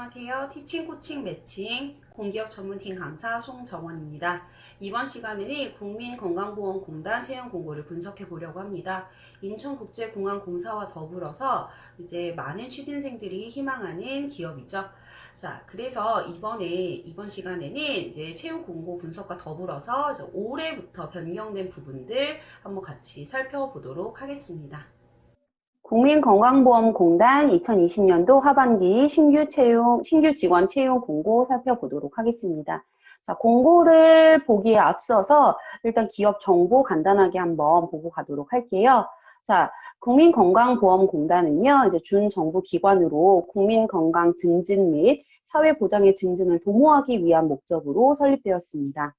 안녕하세요. 티칭, 코칭, 매칭 공기업 전문팀 강사 송정원입니다. 이번 시간에는 국민건강보험공단 채용 공고를 분석해 보려고 합니다. 인천국제공항공사와 더불어서 이제 많은 취준생들이 희망하는 기업이죠. 자, 그래서 이번 시간에는 이제 채용 공고 분석과 더불어서 이제 올해부터 변경된 부분들 한번 같이 살펴보도록 하겠습니다. 국민건강보험공단 2020년도 하반기 신규 직원 채용 공고 살펴보도록 하겠습니다. 자, 공고를 보기에 앞서서 일단 기업 정보 간단하게 한번 보고 가도록 할게요. 자, 국민건강보험공단은요, 이제 준정부 기관으로 국민건강 증진 및 사회보장의 증진을 도모하기 위한 목적으로 설립되었습니다.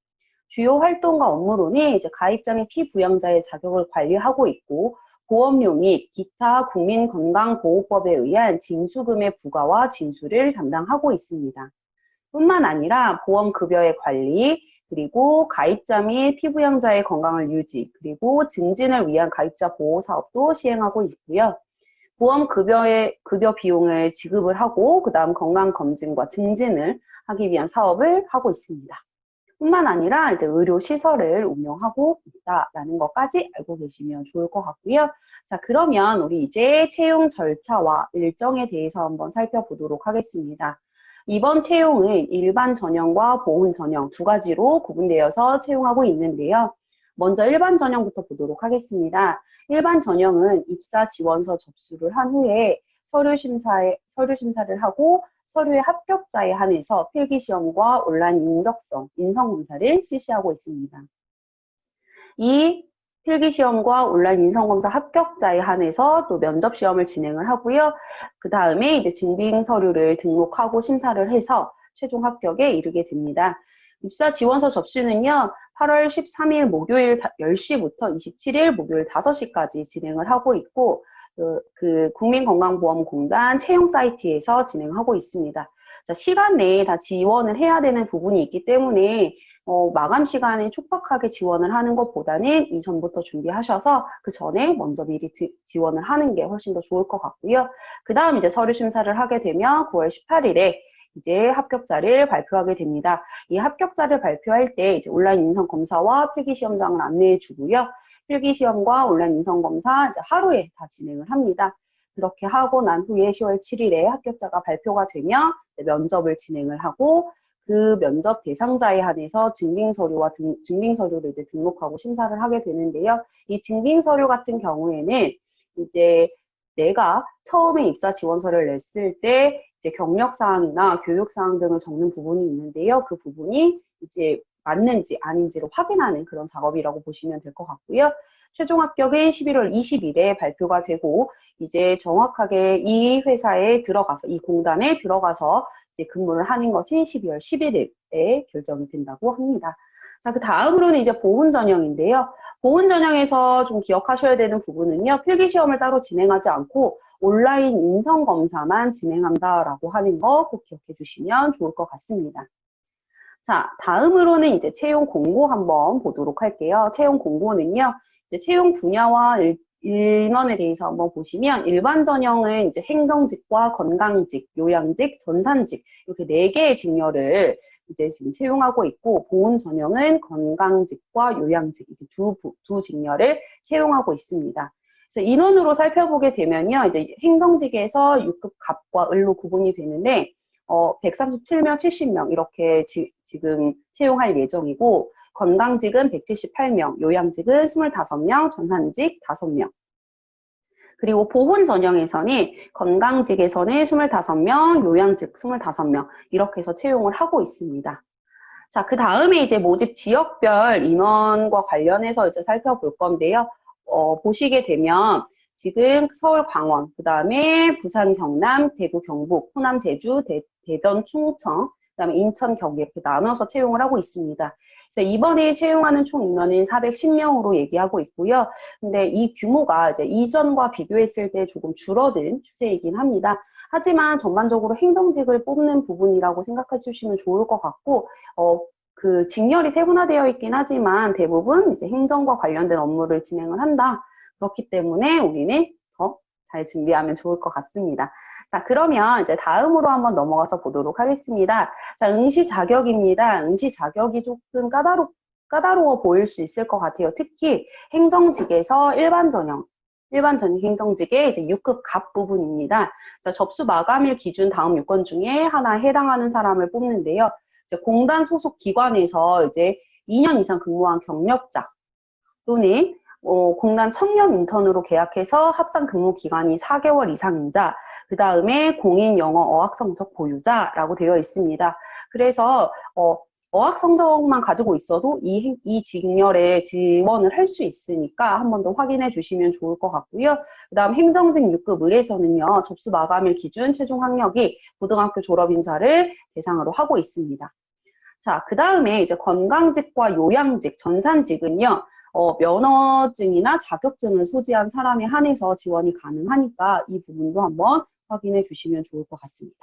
주요 활동과 업무로는 이제 가입자 및 피부양자의 자격을 관리하고 있고, 보험료 및 기타 국민건강보호법에 의한 징수금의 부과와 징수를 담당하고 있습니다. 뿐만 아니라 보험급여의 관리, 그리고 가입자 및 피부양자의 건강을 유지, 그리고 증진을 위한 가입자 보호 사업도 시행하고 있고요. 급여 비용을 지급을 하고, 그 다음 건강검진과 증진을 하기 위한 사업을 하고 있습니다. 뿐만 아니라 이제 의료시설을 운영하고 있다라는 것까지 알고 계시면 좋을 것 같고요. 자, 그러면 우리 이제 채용 절차와 일정에 대해서 한번 살펴보도록 하겠습니다. 이번 채용은 일반 전형과 보훈 전형 두 가지로 구분되어서 채용하고 있는데요. 먼저 일반 전형부터 보도록 하겠습니다. 일반 전형은 입사 지원서 접수를 한 후에 서류 심사를 하고 서류의 합격자에 한해서 필기시험과 온라인 인성검사를 실시하고 있습니다. 이 필기시험과 온라인 인성검사 합격자에 한해서 또 면접시험을 진행을 하고요. 그 다음에 이제 증빙서류를 등록하고 심사를 해서 최종 합격에 이르게 됩니다. 입사 지원서 접수는요, 8월 13일 목요일 10시부터 27일 목요일 5시까지 진행을 하고 있고, 국민건강보험공단 채용 사이트에서 진행하고 있습니다. 자, 시간 내에 다 지원을 해야 되는 부분이 있기 때문에 마감 시간에 촉박하게 지원을 하는 것보다는 이전부터 준비하셔서 그 전에 먼저 미리 지원을 하는 게 훨씬 더 좋을 것 같고요. 그 다음 이제 서류 심사를 하게 되면 9월 18일에 이제 합격자를 발표하게 됩니다. 이 합격자를 발표할 때 이제 온라인 인성 검사와 필기시험장을 안내해 주고요. 필기시험과 온라인 인성검사 이제 하루에 다 진행을 합니다. 그렇게 하고 난 후에 10월 7일에 합격자가 발표가 되면 면접을 진행을 하고 그 면접 대상자에 한해서 증빙서류를 이제 등록하고 심사를 하게 되는데요. 이 증빙서류 같은 경우에는 이제 내가 처음에 입사 지원서를 냈을 때 이제 경력사항이나 교육사항 등을 적는 부분이 있는데요. 그 부분이 이제 맞는지 아닌지를 확인하는 그런 작업이라고 보시면 될 것 같고요. 최종 합격은 11월 20일에 발표가 되고 이제 정확하게 이 회사에 들어가서 이 공단에 들어가서 이제 근무를 하는 것이 12월 11일에 결정이 된다고 합니다. 자, 그 다음으로는 이제 보훈 전형인데요. 보훈 전형에서 좀 기억하셔야 되는 부분은요. 필기시험을 따로 진행하지 않고 온라인 인성검사만 진행한다라고 하는 거 꼭 기억해 주시면 좋을 것 같습니다. 자, 다음으로는 이제 채용 공고 한번 보도록 할게요. 채용 공고는요, 이제 채용 분야와 인원에 대해서 한번 보시면 일반 전형은 이제 행정직과 건강직, 요양직, 전산직 이렇게 4개의 직렬을 이제 지금 채용하고 있고 보훈 전형은 건강직과 요양직 이렇게 두 직렬을 채용하고 있습니다. 그래서 인원으로 살펴보게 되면요, 이제 행정직에서 6급 갑과 을로 구분이 되는데 137명, 70명 이렇게 지금 채용할 예정이고 건강직은 178명, 요양직은 25명, 전산직 5명. 그리고 보훈 전형에서는 건강직에서는 25명, 요양직 25명 이렇게 해서 채용을 하고 있습니다. 자, 그 다음에 이제 모집 지역별 인원과 관련해서 이제 살펴볼 건데요. 보시게 되면 지금 서울, 강원, 그 다음에 부산, 경남, 대구, 경북, 호남, 제주, 대전, 충청, 그 다음에 인천, 경기 이렇게 나눠서 채용을 하고 있습니다. 그래서 이번에 채용하는 총 인원은 410명으로 얘기하고 있고요. 근데 이 규모가 이제 이전과 비교했을 때 조금 줄어든 추세이긴 합니다. 하지만 전반적으로 행정직을 뽑는 부분이라고 생각해 주시면 좋을 것 같고, 그 직렬이 세분화되어 있긴 하지만 대부분 이제 행정과 관련된 업무를 진행을 한다. 그렇기 때문에 우리는 더 잘 준비하면 좋을 것 같습니다. 자, 그러면 이제 다음으로 한번 넘어가서 보도록 하겠습니다. 자, 응시 자격입니다. 응시 자격이 조금 까다로워 보일 수 있을 것 같아요. 특히 행정직에서 일반 전형 행정직의 이제 6급 갑 부분입니다. 자, 접수 마감일 기준 다음 요건 중에 하나에 해당하는 사람을 뽑는데요. 이제 공단 소속 기관에서 이제 2년 이상 근무한 경력자 또는 공단 청년 인턴으로 계약해서 합산 근무 기간이 4개월 이상인 자, 그 다음에 공인 영어 어학 성적 보유자라고 되어 있습니다. 그래서 어학 성적만 가지고 있어도 이 직렬에 지원을 할 수 있으니까 한 번 더 확인해 주시면 좋을 것 같고요. 그 다음 행정직 6급 을에서는요, 접수 마감일 기준 최종 학력이 고등학교 졸업인자를 대상으로 하고 있습니다. 자, 그 다음에 이제 건강직과 요양직, 전산직은요, 면허증이나 자격증을 소지한 사람에 한해서 지원이 가능하니까 이 부분도 한번 확인해 주시면 좋을 것 같습니다.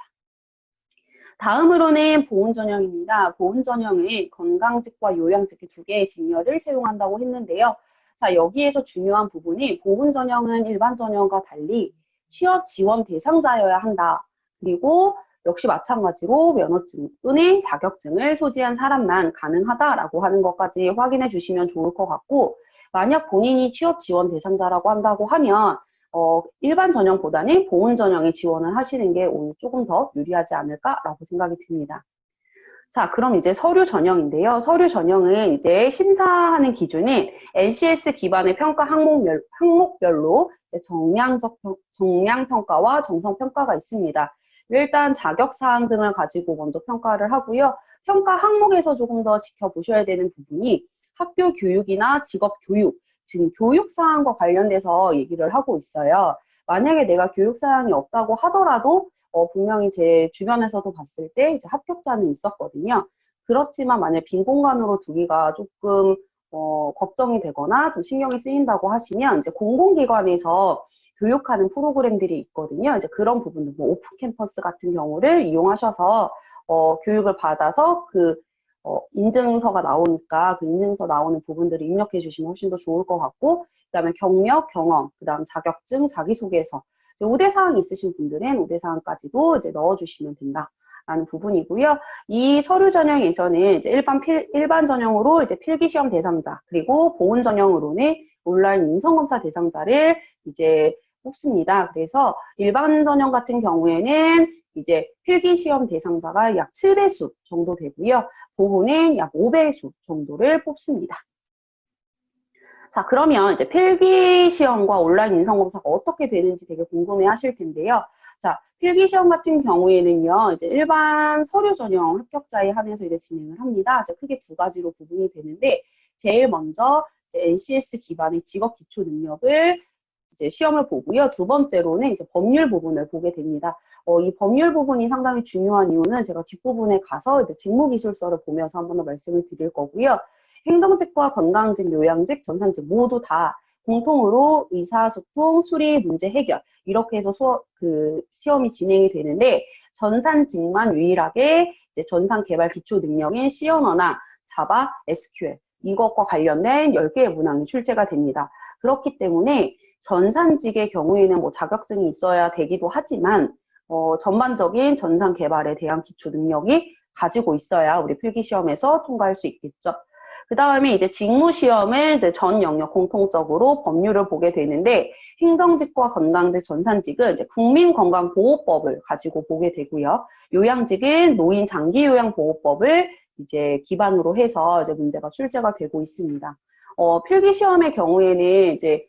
다음으로는 보훈전형입니다. 보훈전형은 건강직과 요양직 두 개의 직렬을 채용한다고 했는데요. 자, 여기에서 중요한 부분이 보훈전형은 일반 전형과 달리 취업 지원 대상자여야 한다. 그리고 역시 마찬가지로 면허증 또는 자격증을 소지한 사람만 가능하다라고 하는 것까지 확인해 주시면 좋을 것 같고, 만약 본인이 취업 지원 대상자라고 한다고 하면 일반 전형보다는 보훈 전형에 지원을 하시는 게 오늘 조금 더 유리하지 않을까라고 생각이 듭니다. 자, 그럼 이제 서류 전형인데요. 서류 전형은 이제 심사하는 기준이 NCS 기반의 평가 항목별로 이제 정량 평가와 정성 평가가 있습니다. 일단 자격 사항 등을 가지고 먼저 평가를 하고요. 평가 항목에서 조금 더 지켜보셔야 되는 부분이 학교 교육이나 직업 교육, 지금 교육 사항과 관련돼서 얘기를 하고 있어요. 만약에 내가 교육 사항이 없다고 하더라도 분명히 제 주변에서도 봤을 때 이제 합격자는 있었거든요. 그렇지만 만약 빈 공간으로 두기가 조금 걱정이 되거나 좀 신경이 쓰인다고 하시면 이제 공공기관에서 교육하는 프로그램들이 있거든요. 이제 그런 부분들, 뭐 오프 캠퍼스 같은 경우를 이용하셔서 교육을 받아서 인증서가 나오니까 그 인증서 나오는 부분들을 입력해 주시면 훨씬 더 좋을 것 같고, 그다음에 경력, 경험, 그다음 자격증, 자기소개서, 이제 우대사항 있으신 분들은 우대사항까지도 이제 넣어주시면 된다라는 부분이고요. 이 서류 전형에서는 이제 일반 전형으로 이제 필기시험 대상자, 그리고 보훈 전형으로는 온라인 인성검사 대상자를 이제 뽑습니다. 그래서 일반 전형 같은 경우에는 이제 필기시험 대상자가 약 7배수 정도 되고요. 보훈은 약 5배수 정도를 뽑습니다. 자, 그러면 이제 필기시험과 온라인 인성검사가 어떻게 되는지 되게 궁금해 하실 텐데요. 자, 필기시험 같은 경우에는요, 이제 일반 서류 전형 합격자에 한해서 이제 진행을 합니다. 이제 크게 두 가지로 구분이 되는데, 제일 먼저 이제 NCS 기반의 직업 기초 능력을 이제 시험을 보고요. 두 번째로는 이제 법률 부분을 보게 됩니다. 이 법률 부분이 상당히 중요한 이유는 제가 뒷부분에 가서 이제 직무기술서를 보면서 한번 더 말씀을 드릴 거고요. 행정직과 건강직, 요양직, 전산직 모두 다 공통으로 의사소통, 수리, 문제 해결 이렇게 해서 시험이 진행이 되는데, 전산직만 유일하게 이제 전산 개발 기초 능력인 C 언어나 자바, SQL 이것과 관련된 10개의 문항이 출제가 됩니다. 그렇기 때문에 전산직의 경우에는 뭐 자격증이 있어야 되기도 하지만 전반적인 전산 개발에 대한 기초 능력이 가지고 있어야 우리 필기시험에서 통과할 수 있겠죠. 그 다음에 이제 직무시험은 이제 전 영역 공통적으로 법률을 보게 되는데, 행정직과 건강직, 전산직은 이제 국민건강보호법을 가지고 보게 되고요. 요양직은 노인장기요양보호법을 이제 기반으로 해서 이제 문제가 출제가 되고 있습니다. 필기시험의 경우에는 이제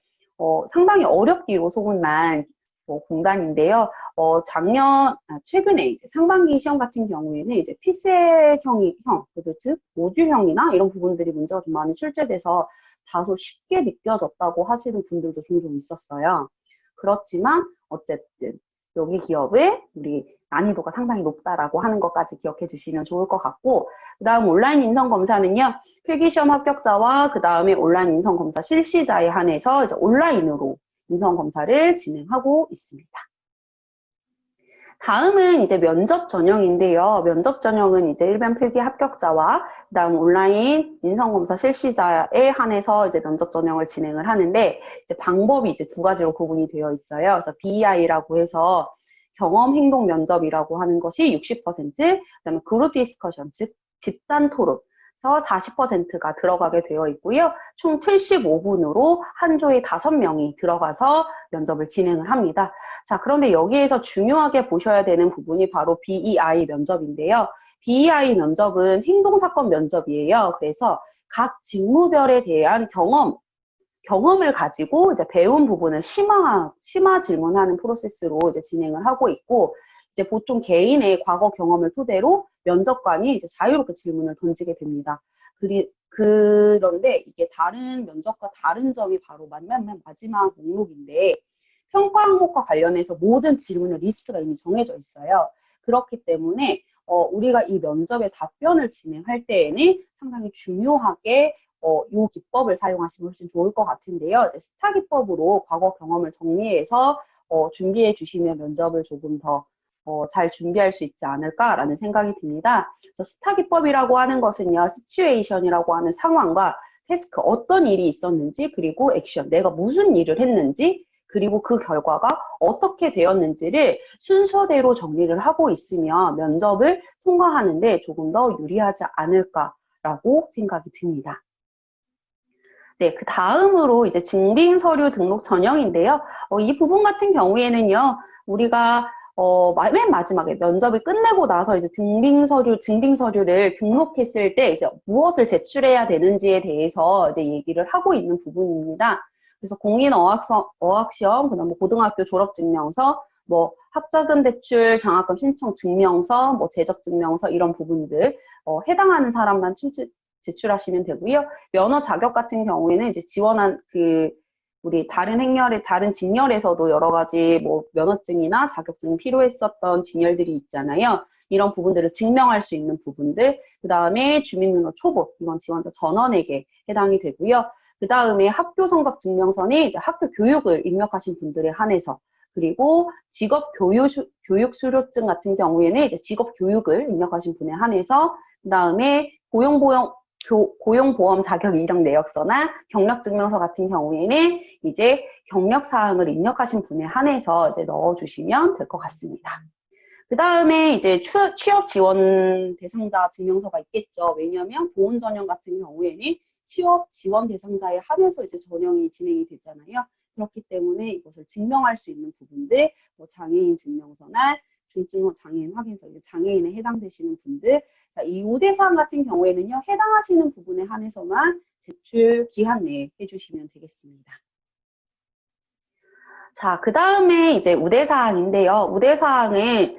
상당히 어렵기로 소문난 공단인데요. 최근에 이제 상반기 시험 같은 경우에는 이제 즉 모듈형이나 이런 부분들이 문제가 좀 많이 출제돼서 다소 쉽게 느껴졌다고 하시는 분들도 종종 있었어요. 그렇지만 어쨌든 여기 기업의 우리 난이도가 상당히 높다라고 하는 것까지 기억해 주시면 좋을 것 같고, 그 다음 온라인 인성검사는요, 필기시험 합격자와 그 다음에 온라인 인성검사 실시자에 한해서 이제 온라인으로 인성검사를 진행하고 있습니다. 다음은 이제 면접 전형인데요. 면접 전형은 이제 일반 필기 합격자와 그다음 온라인 인성검사 실시자에 한해서 이제 면접 전형을 진행을 하는데, 이제 방법이 이제 두 가지로 구분이 되어 있어요. 그래서 BEI라고 해서 경험 행동 면접이라고 하는 것이 60%, 그다음에 그룹 디스커션, 즉 집단 토론에서 40%가 들어가게 되어 있고요. 총 75분으로 한 조에 5명이 들어가서 면접을 진행을 합니다. 자, 그런데 여기에서 중요하게 보셔야 되는 부분이 바로 BEI 면접인데요. BEI 면접은 행동사건 면접이에요. 그래서 각 직무별에 대한 경험을 가지고 이제 배운 부분을 심화 질문하는 프로세스로 이제 진행을 하고 있고, 이제 보통 개인의 과거 경험을 토대로 면접관이 이제 자유롭게 질문을 던지게 됩니다. 그런데 이게 다른 면접과 다른 점이 바로 맨 마지막 목록인데, 평가 항목과 관련해서 모든 질문의 리스트가 이미 정해져 있어요. 그렇기 때문에 우리가 이 면접의 답변을 진행할 때에는 상당히 중요하게 이 기법을 사용하시면 훨씬 좋을 것 같은데요. 이제 스타 기법으로 과거 경험을 정리해서 준비해 주시면 면접을 조금 더 잘 준비할 수 있지 않을까라는 생각이 듭니다. 그래서 스타 기법이라고 하는 것은요, 시츄에이션이라고 하는 상황과 태스크, 어떤 일이 있었는지, 그리고 액션, 내가 무슨 일을 했는지, 그리고 그 결과가 어떻게 되었는지를 순서대로 정리를 하고 있으면 면접을 통과하는데 조금 더 유리하지 않을까라고 생각이 듭니다. 네, 그 다음으로 이제 증빙 서류 등록 전형인데요. 이 부분 같은 경우에는요, 우리가 맨 마지막에 면접을 끝내고 나서 이제 증빙 서류를 등록했을 때 이제 무엇을 제출해야 되는지에 대해서 이제 얘기를 하고 있는 부분입니다. 그래서 어학시험, 그다음 고등학교 졸업증명서, 학자금 대출, 장학금 신청 증명서, 재적증명서 이런 부분들 해당하는 사람만 제출하시면 되고요. 면허 자격 같은 경우에는 이제 지원한 우리 다른 직렬에서도 여러 가지 면허증이나 자격증이 필요했었던 직렬들이 있잖아요. 이런 부분들을 증명할 수 있는 부분들, 그 다음에 주민등록 초보, 이건 지원자 전원에게 해당이 되고요. 그 다음에 학교 성적 증명서는 이제 학교 교육을 입력하신 분들에 한해서, 그리고 직업 교육 수료증 같은 경우에는 이제 직업 교육을 입력하신 분에 한해서, 그 다음에 고용보험 자격 이력 내역서나 경력증명서 같은 경우에는 이제 경력사항을 입력하신 분에 한해서 이제 넣어주시면 될 것 같습니다. 그 다음에 이제 취업 지원 대상자 증명서가 있겠죠. 왜냐하면 보훈 전형 같은 경우에는 취업 지원 대상자에 한해서 이제 전형이 진행이 되잖아요. 그렇기 때문에 이것을 증명할 수 있는 부분들, 장애인 증명서나 중증 장애인 확인서, 이제 장애인에 해당되시는 분들, 자, 이 우대사항 같은 경우에는요, 해당하시는 부분에 한해서만 제출 기한 내에 해주시면 되겠습니다. 자, 그 다음에 이제 우대사항인데요. 우대사항은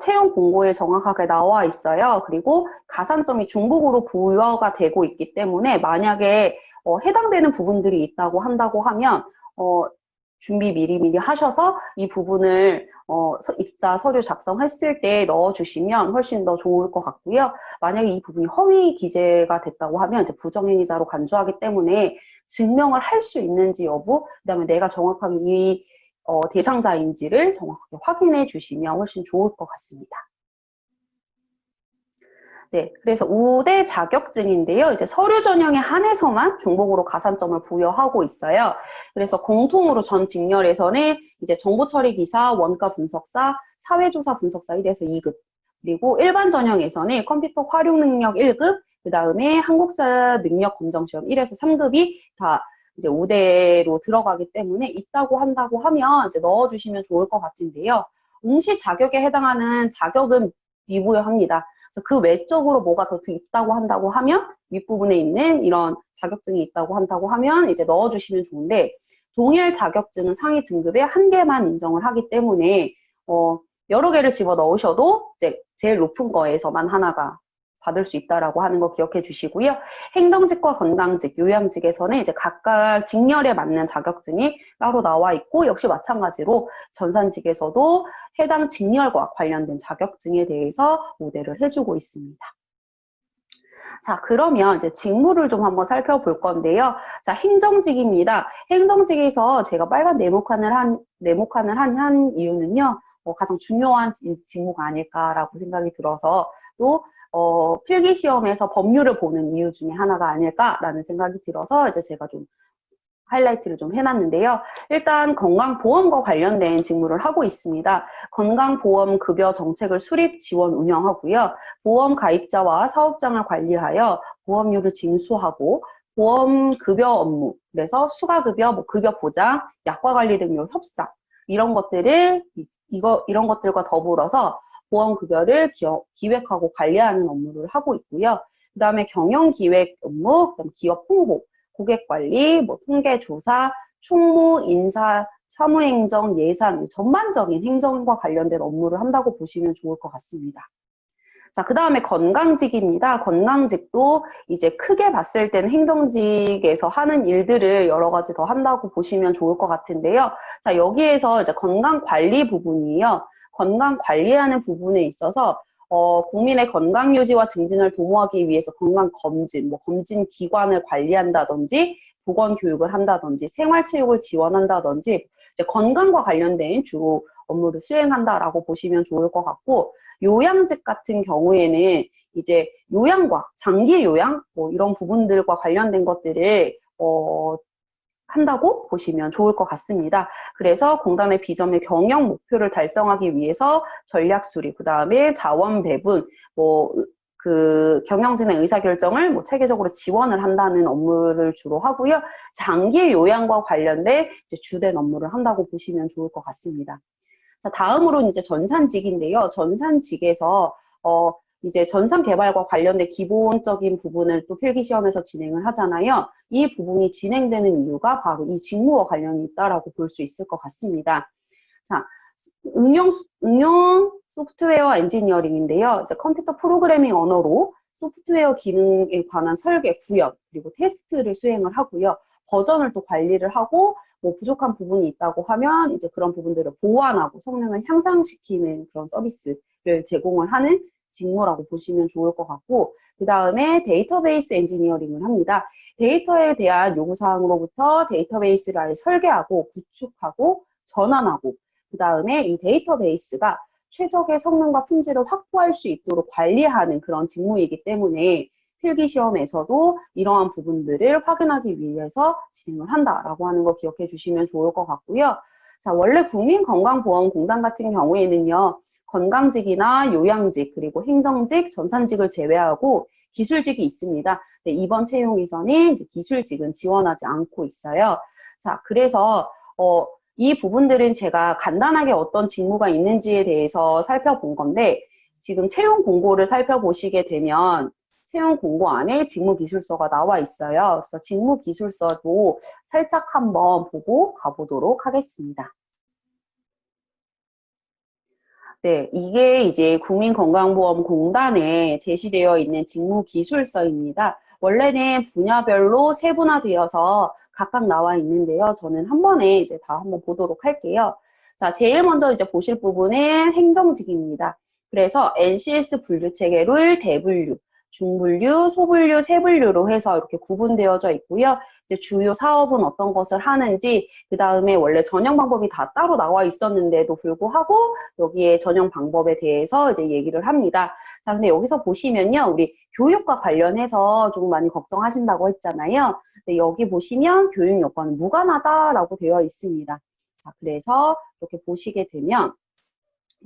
채용 공고에 정확하게 나와 있어요. 그리고 가산점이 중복으로 부여가 되고 있기 때문에 만약에 해당되는 부분들이 있다고 한다고 하면 준비 미리 하셔서 이 부분을 입사 서류 작성했을 때 넣어주시면 훨씬 더 좋을 것 같고요. 만약에 이 부분이 허위 기재가 됐다고 하면 이제 부정행위자로 간주하기 때문에 증명을 할 수 있는지 여부, 그다음에 내가 정확하게 이 대상자인지를 정확하게 확인해 주시면 훨씬 좋을 것 같습니다. 네, 그래서 우대 자격증인데요. 이제 서류 전형에 한해서만 중복으로 가산점을 부여하고 있어요. 그래서 공통으로 전 직렬에서는 이제 정보 처리 기사, 원가 분석사, 사회조사 분석사 1에서 2급, 그리고 일반 전형에서는 컴퓨터 활용 능력 1급, 그 다음에 한국사 능력 검정 시험 1에서 3급이 다 이제 우대로 들어가기 때문에 있다고 한다고 하면 이제 넣어주시면 좋을 것 같은데요. 응시 자격에 해당하는 자격은 미부여합니다. 그래서 그 외적으로 뭐가 더 있다고 한다고 하면 윗부분에 있는 이런 자격증이 있다고 한다고 하면 이제 넣어주시면 좋은데, 동일 자격증은 상위 등급에 한 개만 인정을 하기 때문에 여러 개를 집어 넣으셔도 이제 제일 높은 거에서만 하나가 받을 수 있다라고 하는 거 기억해 주시고요. 행정직과 건강직, 요양직에서는 이제 각각 직렬에 맞는 자격증이 따로 나와 있고, 역시 마찬가지로 전산직에서도 해당 직렬과 관련된 자격증에 대해서 우대를 해주고 있습니다. 자, 그러면 이제 직무를 좀 한번 살펴볼 건데요. 자, 행정직입니다. 행정직에서 제가 빨간 네모칸을 한 이유는요, 가장 중요한 직무가 아닐까라고 생각이 들어서, 또 필기시험에서 법률을 보는 이유 중에 하나가 아닐까라는 생각이 들어서 이제 제가 좀 하이라이트를 좀 해놨는데요. 일단 건강보험과 관련된 직무를 하고 있습니다. 건강보험급여 정책을 수립, 지원, 운영하고요. 보험 가입자와 사업장을 관리하여 보험료를 징수하고 보험급여 업무, 그래서 수가급여, 뭐 급여 보장, 약관 관리 등료 협상 이런 것들을 이런 것들과 더불어서 보험급여를 기획하고 관리하는 업무를 하고 있고요. 그다음에 경영기획 업무, 그다음 기업 홍보, 고객관리, 뭐 통계조사, 총무, 인사, 사무행정, 예산, 전반적인 행정과 관련된 업무를 한다고 보시면 좋을 것 같습니다. 자, 그 다음에 건강직입니다. 건강직도 이제 크게 봤을 때는 행정직에서 하는 일들을 여러 가지 더 한다고 보시면 좋을 것 같은데요. 자, 여기에서 이제 건강관리 부분이요. 건강관리하는 부분에 있어서 국민의 건강 유지와 증진을 도모하기 위해서 건강검진, 뭐 검진 기관을 관리한다든지 보건교육을 한다든지 생활체육을 지원한다든지 이제 건강과 관련된 주로 업무를 수행한다라고 보시면 좋을 것 같고, 요양직 같은 경우에는 이제 요양과 장기 요양 뭐 이런 부분들과 관련된 것들을 한다고 보시면 좋을 것 같습니다. 그래서 공단의 비전의 경영 목표를 달성하기 위해서 전략 수립, 그 다음에 자원 배분, 그 경영진의 의사결정을 뭐 체계적으로 지원을 한다는 업무를 주로 하고요. 장기 요양과 관련된 이제 주된 업무를 한다고 보시면 좋을 것 같습니다. 자, 다음으로 이제 전산직인데요. 전산직에서 이제 전산 개발과 관련된 기본적인 부분을 또 필기시험에서 진행을 하잖아요. 이 부분이 진행되는 이유가 바로 이 직무와 관련이 있다라고 볼 수 있을 것 같습니다. 자, 응용 소프트웨어 엔지니어링인데요. 이제 컴퓨터 프로그래밍 언어로 소프트웨어 기능에 관한 설계, 구현, 그리고 테스트를 수행을 하고요. 버전을 또 관리를 하고 뭐 부족한 부분이 있다고 하면 이제 그런 부분들을 보완하고 성능을 향상시키는 그런 서비스를 제공을 하는 직무라고 보시면 좋을 것 같고, 그 다음에 데이터베이스 엔지니어링을 합니다. 데이터에 대한 요구사항으로부터 데이터베이스를 아예 설계하고 구축하고 전환하고, 그 다음에 이 데이터베이스가 최적의 성능과 품질을 확보할 수 있도록 관리하는 그런 직무이기 때문에 필기시험에서도 이러한 부분들을 확인하기 위해서 진행을 한다라고 하는 거 기억해 주시면 좋을 것 같고요. 자, 원래 국민건강보험공단 같은 경우에는요, 건강직이나 요양직, 그리고 행정직, 전산직을 제외하고 기술직이 있습니다. 네, 이번 채용에서는 이제 기술직은 지원하지 않고 있어요. 자, 그래서 이 부분들은 제가 간단하게 어떤 직무가 있는지에 대해서 살펴본 건데, 지금 채용 공고를 살펴보시게 되면 채용 공고 안에 직무기술서가 나와 있어요. 그래서 직무기술서도 살짝 한번 보고 가보도록 하겠습니다. 네, 이게 이제 국민건강보험공단에 제시되어 있는 직무기술서입니다. 원래는 분야별로 세분화되어서 각각 나와 있는데요. 저는 한 번에 이제 다 한번 보도록 할게요. 자, 제일 먼저 이제 보실 부분은 행정직입니다. 그래서 NCS 분류 체계를 대분류, 중분류, 소분류, 세분류로 해서 이렇게 구분되어져 있고요. 이제 주요 사업은 어떤 것을 하는지, 그 다음에 원래 전형 방법이 다 따로 나와 있었는데도 불구하고 여기에 전형 방법에 대해서 이제 얘기를 합니다. 자, 근데 여기서 보시면요, 우리 교육과 관련해서 좀 많이 걱정하신다고 했잖아요. 근데 여기 보시면 교육 여건은 무관하다라고 되어 있습니다. 자, 그래서 이렇게 보시게 되면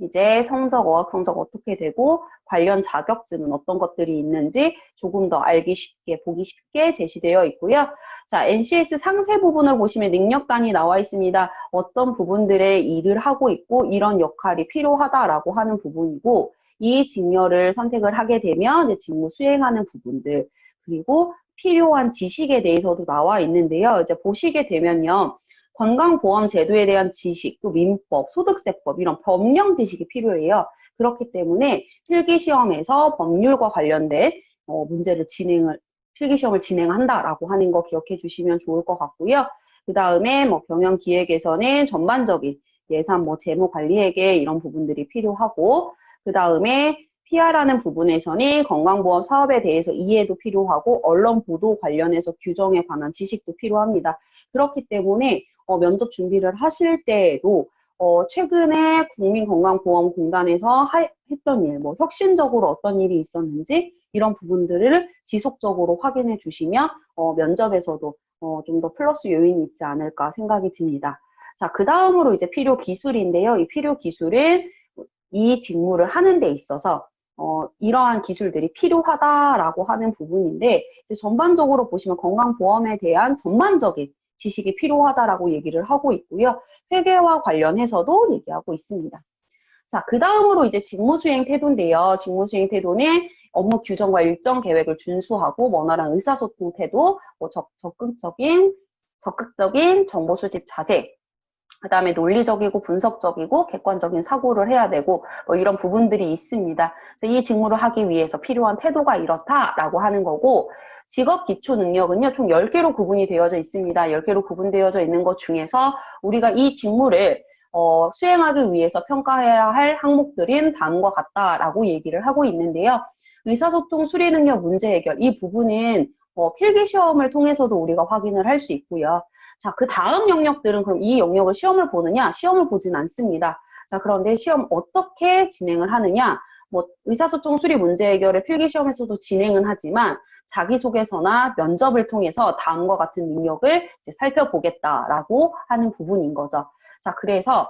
이제 성적, 어학 성적 어떻게 되고 관련 자격증은 어떤 것들이 있는지 조금 더 알기 쉽게, 보기 쉽게 제시되어 있고요. 자, NCS 상세 부분을 보시면 능력단이 나와 있습니다. 어떤 부분들의 일을 하고 있고 이런 역할이 필요하다라고 하는 부분이고, 이 직렬을 선택을 하게 되면 이제 직무 수행하는 부분들, 그리고 필요한 지식에 대해서도 나와 있는데요. 이제 보시게 되면요. 건강보험 제도에 대한 지식, 또 민법, 소득세법 이런 법령 지식이 필요해요. 그렇기 때문에 필기시험에서 법률과 관련된 문제를 필기시험을 진행한다라고 하는 거 기억해 주시면 좋을 것 같고요. 그 다음에 뭐 경영기획에서는 전반적인 예산, 뭐 재무관리회계 이런 부분들이 필요하고, 그 다음에 PR하는 부분에서는 건강보험 사업에 대해서 이해도 필요하고 언론 보도 관련해서 규정에 관한 지식도 필요합니다. 그렇기 때문에 면접 준비를 하실 때에도 최근에 국민건강보험공단에서 했던 일, 뭐 혁신적으로 어떤 일이 있었는지 이런 부분들을 지속적으로 확인해 주시면 면접에서도 좀 더 플러스 요인이 있지 않을까 생각이 듭니다. 자, 그 다음으로 이제 필요 기술인데요. 이 필요 기술은 이 직무를 하는 데 있어서 이러한 기술들이 필요하다라고 하는 부분인데, 이제 전반적으로 보시면 건강보험에 대한 전반적인 지식이 필요하다라고 얘기를 하고 있고요. 회계와 관련해서도 얘기하고 있습니다. 자, 그 다음으로 이제 직무수행 태도인데요. 직무수행 태도는 업무 규정과 일정 계획을 준수하고 원활한 의사소통 태도, 적극적인 정보 수집 자세, 그 다음에 논리적이고 분석적이고 객관적인 사고를 해야 되고 이런 부분들이 있습니다. 그래서 이 직무를 하기 위해서 필요한 태도가 이렇다라고 하는 거고, 직업 기초 능력은요, 총 10개로 구분이 되어져 있습니다. 10개로 구분되어져 있는 것 중에서 우리가 이 직무를 수행하기 위해서 평가해야 할 항목들인 다음과 같다라고 얘기를 하고 있는데요. 의사소통, 수리 능력, 문제 해결, 이 부분은 필기시험을 통해서도 우리가 확인을 할 수 있고요. 자, 그 다음 영역들은 그럼 이 영역을 시험을 보느냐? 시험을 보진 않습니다. 자, 그런데 시험 어떻게 진행을 하느냐? 의사소통, 수리, 문제 해결을 필기시험에서도 진행은 하지만 자기소개서나 면접을 통해서 다음과 같은 능력을 이제 살펴보겠다라고 하는 부분인 거죠. 자, 그래서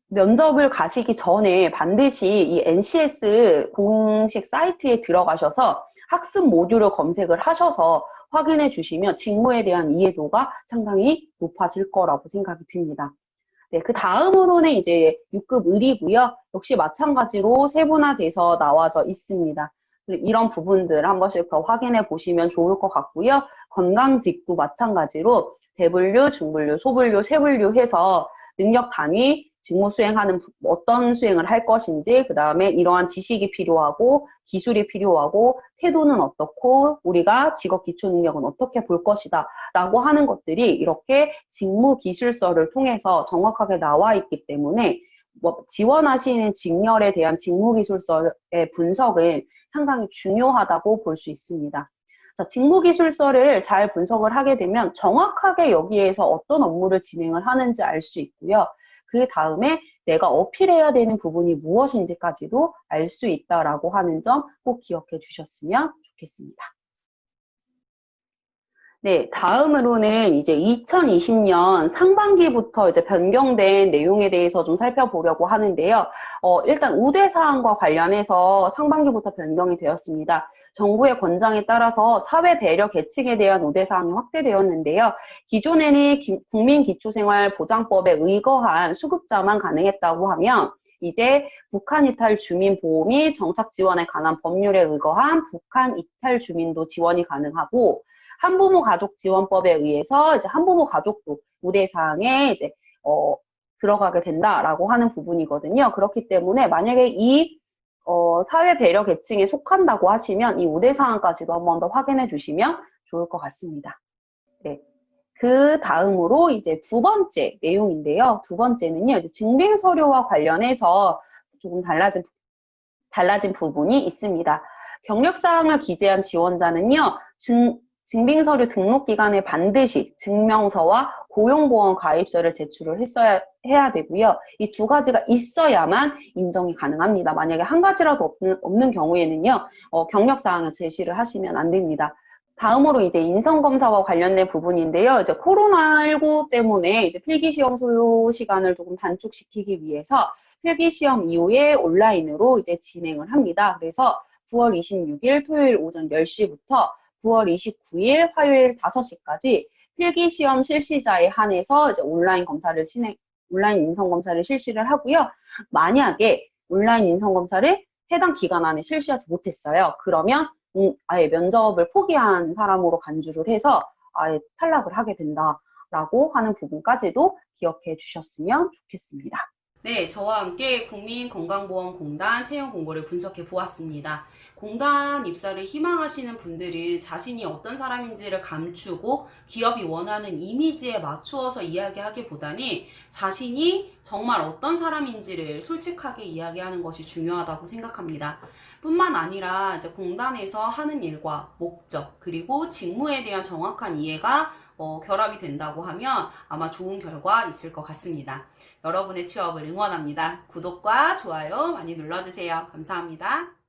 면접을 가시기 전에 반드시 이 NCS 공식 사이트에 들어가셔서 학습 모듈을 검색을 하셔서 확인해 주시면 직무에 대한 이해도가 상당히 높아질 거라고 생각이 듭니다. 네, 그 다음으로는 이제 6급 의리고요. 역시 마찬가지로 세분화돼서 나와져 있습니다. 이런 부분들 한 번씩 더 확인해 보시면 좋을 것 같고요. 건강직도 마찬가지로 대분류, 중분류, 소분류, 세분류 해서 능력 단위, 직무 수행하는 어떤 수행을 할 것인지, 그 다음에 이러한 지식이 필요하고 기술이 필요하고 태도는 어떻고 우리가 직업 기초 능력은 어떻게 볼 것이다 라고 하는 것들이 이렇게 직무 기술서를 통해서 정확하게 나와 있기 때문에 지원하시는 직렬에 대한 직무 기술서의 분석은 상당히 중요하다고 볼 수 있습니다. 자, 직무기술서를 잘 분석을 하게 되면 정확하게 여기에서 어떤 업무를 진행을 하는지 알 수 있고요. 그 다음에 내가 어필해야 되는 부분이 무엇인지까지도 알 수 있다라고 하는 점 꼭 기억해 주셨으면 좋겠습니다. 네, 다음으로는 이제 2020년 상반기부터 이제 변경된 내용에 대해서 좀 살펴보려고 하는데요. 일단 우대사항과 관련해서 상반기부터 변경이 되었습니다. 정부의 권장에 따라서 사회 배려 계층에 대한 우대사항이 확대되었는데요. 기존에는 국민기초생활보장법에 의거한 수급자만 가능했다고 하면 이제 북한 이탈 주민 보험이 정착 지원에 관한 법률에 의거한 북한 이탈 주민도 지원이 가능하고, 한부모 가족 지원법에 의해서 이제 한부모 가족도 우대사항에 이제 들어가게 된다라고 하는 부분이거든요. 그렇기 때문에 만약에 이 사회 배려 계층에 속한다고 하시면 이 우대사항까지도 한번 더 확인해 주시면 좋을 것 같습니다. 네. 그 다음으로 이제 두 번째 내용인데요. 두 번째는요, 이제 증빙 서류와 관련해서 조금 달라진 부분이 있습니다. 경력사항을 기재한 지원자는요, 증빙서류 등록기간에 반드시 증명서와 고용보험 가입서를 제출을 해야 되고요. 이 두 가지가 있어야만 인정이 가능합니다. 만약에 한 가지라도 없는 경우에는요, 경력사항을 제시를 하시면 안 됩니다. 다음으로 이제 인성검사와 관련된 부분인데요. 이제 코로나19 때문에 이제 필기시험 소요 시간을 조금 단축시키기 위해서 필기시험 이후에 온라인으로 이제 진행을 합니다. 그래서 9월 26일 토요일 오전 10시부터 9월 29일 화요일 5시까지 필기시험 실시자에 한해서 이제 온라인 인성검사를 실시를 하고요. 만약에 온라인 인성검사를 해당 기간 안에 실시하지 못했어요. 그러면 아예 면접을 포기한 사람으로 간주를 해서 아예 탈락을 하게 된다라고 하는 부분까지도 기억해 주셨으면 좋겠습니다. 네, 저와 함께 국민건강보험공단 채용 공고를 분석해 보았습니다. 공단 입사를 희망하시는 분들은 자신이 어떤 사람인지를 감추고 기업이 원하는 이미지에 맞추어서 이야기하기보다는 자신이 정말 어떤 사람인지를 솔직하게 이야기하는 것이 중요하다고 생각합니다. 뿐만 아니라 이제 공단에서 하는 일과 목적 그리고 직무에 대한 정확한 이해가 결합이 된다고 하면 아마 좋은 결과 있을 것 같습니다. 여러분의 취업을 응원합니다. 구독과 좋아요 많이 눌러주세요. 감사합니다.